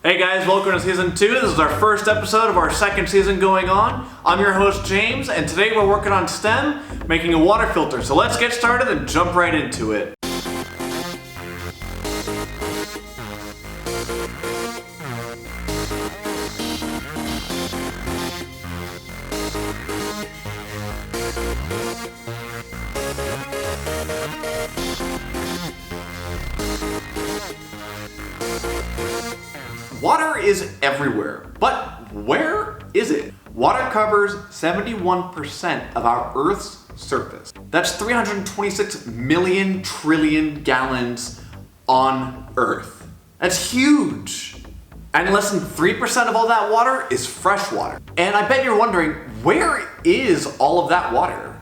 Hey guys, welcome to season 2. This is our first episode of our second season going on. I'm your host James, and today we're working on S.T.E.M, making a water filter. So let's get started and jump right into it. Water is everywhere, but where is it? Water covers 71% of our Earth's surface. That's 326 million trillion gallons on Earth. That's huge. And less than 3% of all that water is fresh water. And I bet you're wondering, where is all of that water?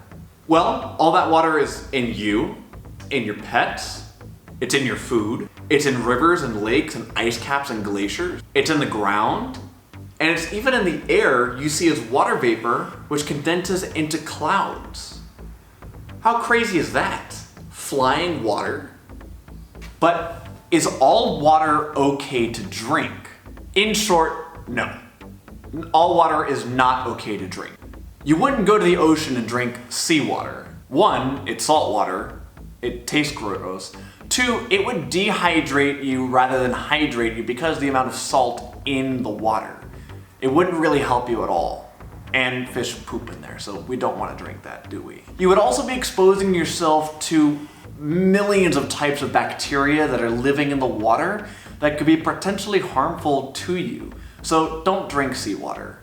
Well, all that water is in you, in your pets, it's in your food, it's in rivers and lakes and ice caps and glaciers, it's in the ground, and it's even in the air you see as water vapor, which condenses into clouds. How crazy is that? Flying water? But is all water okay to drink? In short, no. All water is not okay to drink. You wouldn't go to the ocean and drink seawater. One, it's salt water, it tastes gross. Two, it would dehydrate you rather than hydrate you because of the amount of salt in the water. It wouldn't really help you at all. And fish poop in there, so we don't want to drink that, do we? You would also be exposing yourself to millions of types of bacteria that are living in the water that could be potentially harmful to you. So don't drink seawater.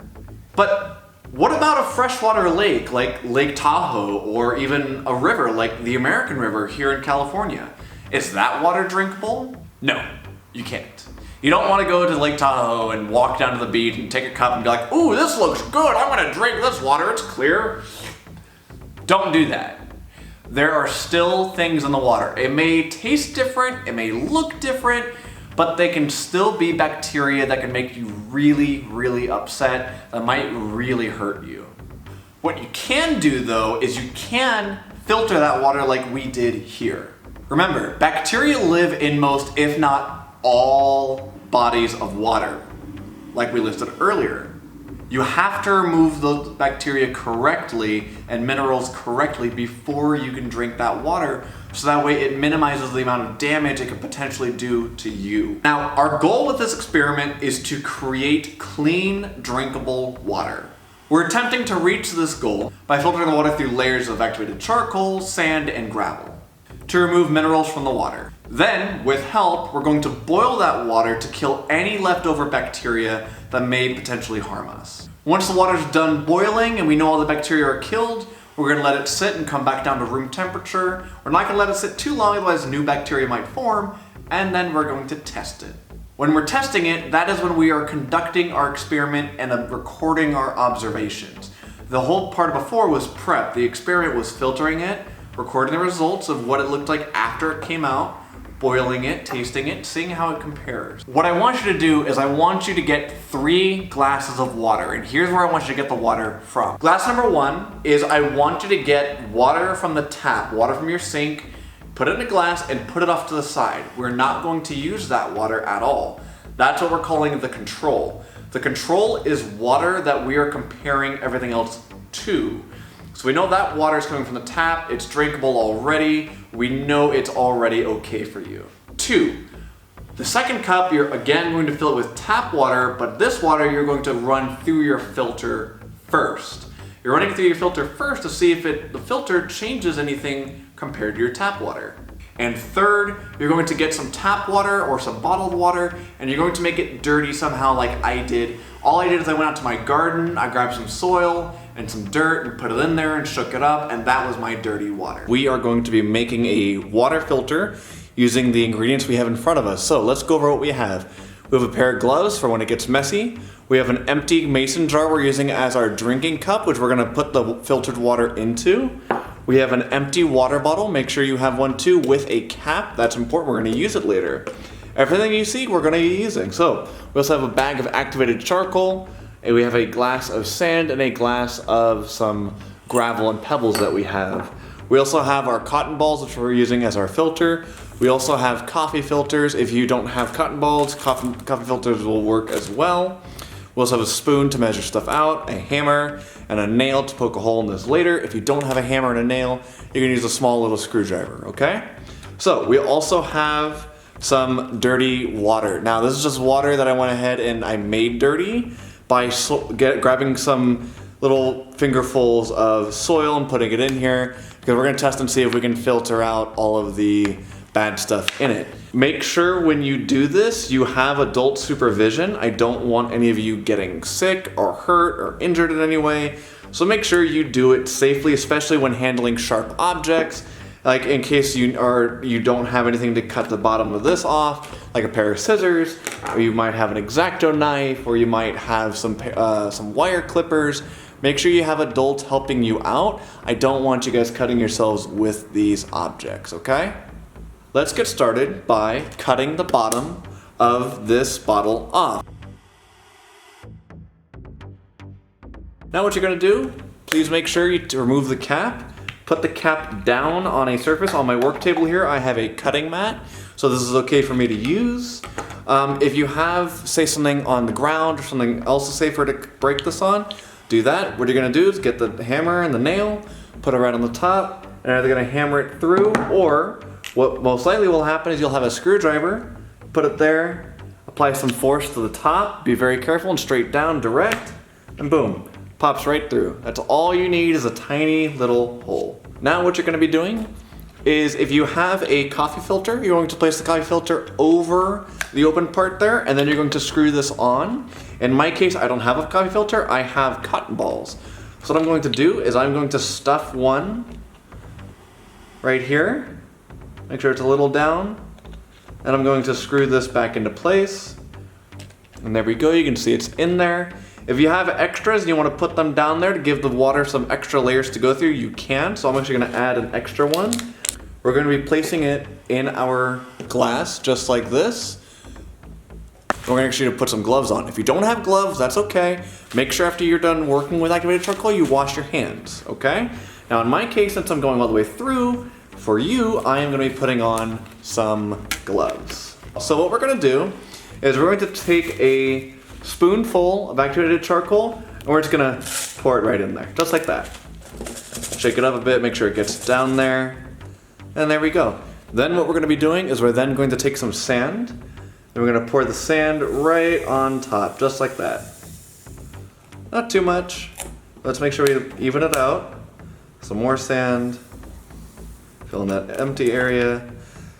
But what about a freshwater lake like Lake Tahoe, or even a river like the American River here in California? Is that water drinkable? No, you can't. You don't want to go to Lake Tahoe and walk down to the beach and take a cup and be like, ooh, this looks good, I'm gonna drink this water, it's clear. Don't do that. There are still things in the water. It may taste different, it may look different, but they can still be bacteria that can make you really, really upset, that might really hurt you. What you can do though is you can filter that water like we did here. Remember, bacteria live in most, if not all, bodies of water, like we listed earlier. You have to remove those bacteria correctly and minerals correctly before you can drink that water, so that way it minimizes the amount of damage it could potentially do to you. Now, our goal with this experiment is to create clean, drinkable water. We're attempting to reach this goal by filtering the water through layers of activated charcoal, sand, and gravel to remove minerals from the water. Then, with help, we're going to boil that water to kill any leftover bacteria that may potentially harm us. Once the water's done boiling and we know all the bacteria are killed, we're gonna let it sit and come back down to room temperature. We're not gonna let it sit too long, otherwise new bacteria might form, and then we're going to test it. When we're testing it, that is when we are conducting our experiment and recording our observations. The whole part before was prep. The experiment was filtering it, recording the results of what it looked like after it came out, boiling it, tasting it, seeing how it compares. What I want you to do is I want you to get 3 glasses of water, and here's where I want you to get the water from. Glass number 1 is I want you to get water from the tap, water from your sink, put it in a glass and put it off to the side. We're not going to use that water at all. That's what we're calling the control. The control is water that we are comparing everything else to. So we know that water is coming from the tap, it's drinkable already, we know it's already okay for you. 2, the second cup, you're again going to fill it with tap water, but this water you're going to run through your filter first. You're running it through your filter first to see if the filter changes anything compared to your tap water. And third, you're going to get some tap water or some bottled water, and you're going to make it dirty somehow like I did. All I did is I went out to my garden, I grabbed some soil and some dirt and put it in there and shook it up, and that was my dirty water. We are going to be making a water filter using the ingredients we have in front of us. So let's go over what we have. We have a pair of gloves for when it gets messy. We have an empty mason jar we're using as our drinking cup, which we're gonna put the filtered water into. We have an empty water bottle, make sure you have one too, with a cap. That's important, we're gonna use it later. Everything you see, we're gonna be using. So we also have a bag of activated charcoal, and we have a glass of sand and a glass of some gravel and pebbles that we have. We also have our cotton balls, which we're using as our filter. We also have coffee filters. If you don't have cotton balls, coffee filters will work as well. We also have a spoon to measure stuff out, a hammer, and a nail to poke a hole in this later. If you don't have a hammer and a nail, you can use a small little screwdriver, okay? So we also have some dirty water. Now this is just water that I went ahead and I made dirty by grabbing some little fingerfuls of soil and putting it in here, because we're gonna test and see if we can filter out all of the bad stuff in it. Make sure when you do this, you have adult supervision. I don't want any of you getting sick or hurt or injured in any way. So make sure you do it safely, especially when handling sharp objects. Like in case you don't have anything to cut the bottom of this off, like a pair of scissors, or you might have an X-Acto knife, or you might have some wire clippers. Make sure you have adults helping you out. I don't want you guys cutting yourselves with these objects, okay? Let's get started by cutting the bottom of this bottle off. Now what you're gonna do, please make sure you remove the cap. Put the cap down on a surface. On my work table here, I have a cutting mat, so this is okay for me to use. If you have, say, something on the ground or something else is safer to break this on, do that. What you're gonna do is get the hammer and the nail, put it right on the top, and either gonna hammer it through, or what most likely will happen is you'll have a screwdriver, put it there, apply some force to the top, be very careful and straight down, direct, and boom, pops right through. That's all you need is a tiny little hole. Now what you're gonna be doing is, if you have a coffee filter, you're going to place the coffee filter over the open part there, and then you're going to screw this on. In my case, I don't have a coffee filter, I have cotton balls. So what I'm going to do is I'm going to stuff one right here. Make sure it's a little down, and I'm going to screw this back into place. And there we go, you can see it's in there. If you have extras and you want to put them down there to give the water some extra layers to go through, you can. So I'm actually going to add an extra one. We're going to be placing it in our glass, just like this. We're going to actually put some gloves on. If you don't have gloves, that's okay. Make sure after you're done working with activated charcoal, you wash your hands, okay? Now in my case, since I'm going all the way through, for you, I am going to be putting on some gloves. So what we're going to do is we're going to take a spoonful of activated charcoal, and we're just going to pour it right in there, just like that. Shake it up a bit, make sure it gets down there, and there we go. Then what we're going to be doing is we're then going to take some sand, and we're going to pour the sand right on top, just like that. Not too much. Let's make sure we even it out. Some more sand. Fill in that empty area.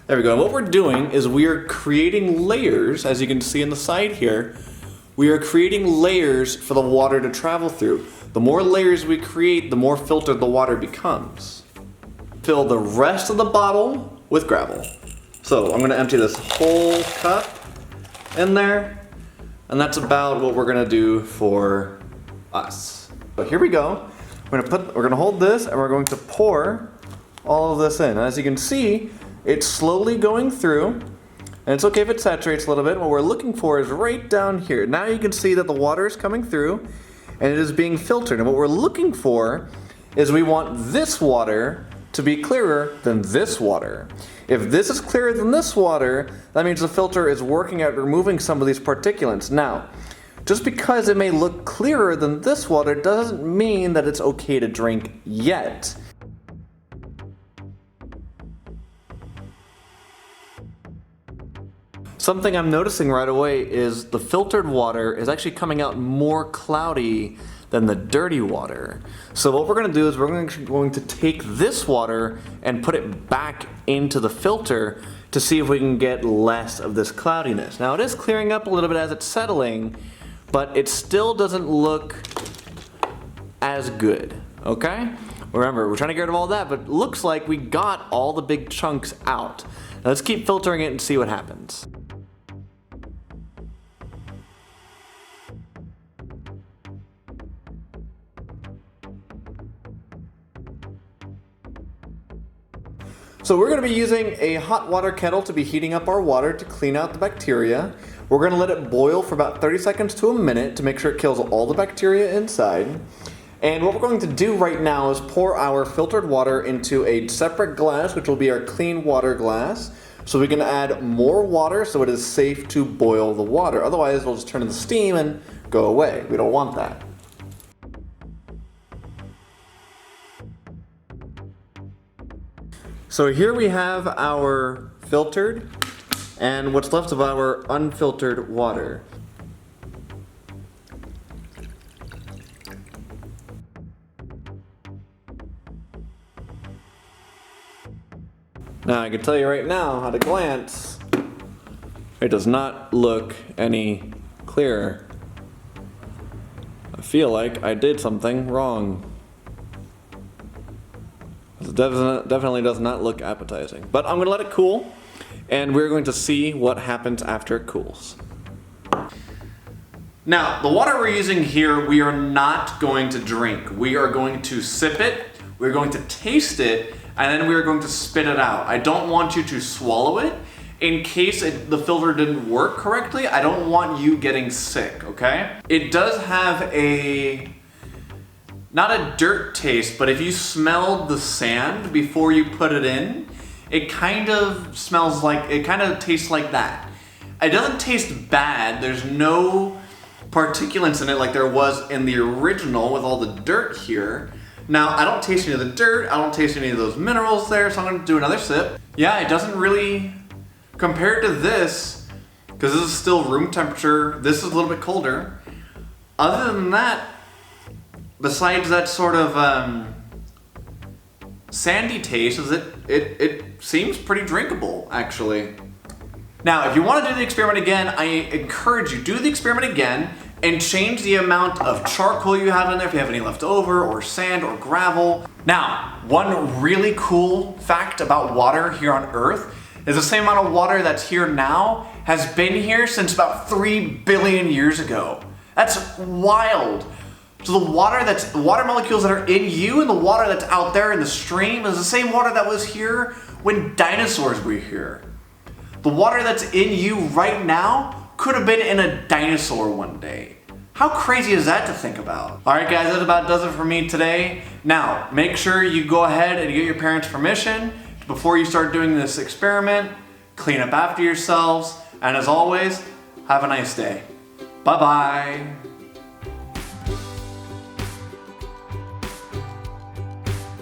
There we go. And what we're doing is we are creating layers, as you can see in the side here. We are creating layers for the water to travel through. The more layers we create, the more filtered the water becomes. Fill the rest of the bottle with gravel. So I'm going to empty this whole cup in there, and that's about what we're going to do for us. So here we go. We're going to hold this, and we're going to pour all of this in. As you can see, it's slowly going through, and it's okay if it saturates a little bit. What we're looking for is right down here. Now you can see that the water is coming through, and it is being filtered. And what we're looking for is we want this water to be clearer than this water. If this is clearer than this water, that means the filter is working at removing some of these particulates. Now, just because it may look clearer than this water doesn't mean that it's okay to drink yet. Something I'm noticing right away is the filtered water is actually coming out more cloudy than the dirty water. So what we're going to do is we're going to take this water and put it back into the filter to see if we can get less of this cloudiness. Now it is clearing up a little bit as it's settling, but it still doesn't look as good, okay? Remember, we're trying to get rid of all that, but it looks like we got all the big chunks out. Now let's keep filtering it and see what happens. So we're going to be using a hot water kettle to be heating up our water to clean out the bacteria. We're going to let it boil for about 30 seconds to a minute to make sure it kills all the bacteria inside. And what we're going to do right now is pour our filtered water into a separate glass, which will be our clean water glass. So we can add more water so it is safe to boil the water. Otherwise, it'll just turn into steam and go away. We don't want that. So here we have our filtered and what's left of our unfiltered water. Now I can tell you right now, at a glance, it does not look any clearer. I feel like I did something wrong. It definitely does not look appetizing. But I'm gonna let it cool, and we're going to see what happens after it cools. Now, the water we're using here, we are not going to drink. We are going to sip it, we're going to taste it, and then we're going to spit it out. I don't want you to swallow it. In case the filter didn't work correctly, I don't want you getting sick, okay? It does have not a dirt taste, but if you smelled the sand before you put it in, it kind of tastes like that. It doesn't taste bad. There's no particulates in it like there was in the original with all the dirt here. Now, I don't taste any of the dirt, I don't taste any of those minerals there, so I'm gonna do another sip. Yeah, it doesn't really, compared to this, because this is still room temperature, this is a little bit colder. Other than that, besides that sort of sandy taste, it seems pretty drinkable, actually. Now, if you want to do the experiment again, I encourage you, do the experiment again and change the amount of charcoal you have in there if you have any left over, or sand or gravel. Now, one really cool fact about water here on Earth is the same amount of water that's here now has been here since about 3 billion years ago. That's wild. So the water molecules that are in you and the water that's out there in the stream is the same water that was here when dinosaurs were here. The water that's in you right now could have been in a dinosaur one day. How crazy is that to think about? All right, guys, that about does it for me today. Now, make sure you go ahead and get your parents' permission before you start doing this experiment. Clean up after yourselves, and as always, have a nice day. Bye-bye.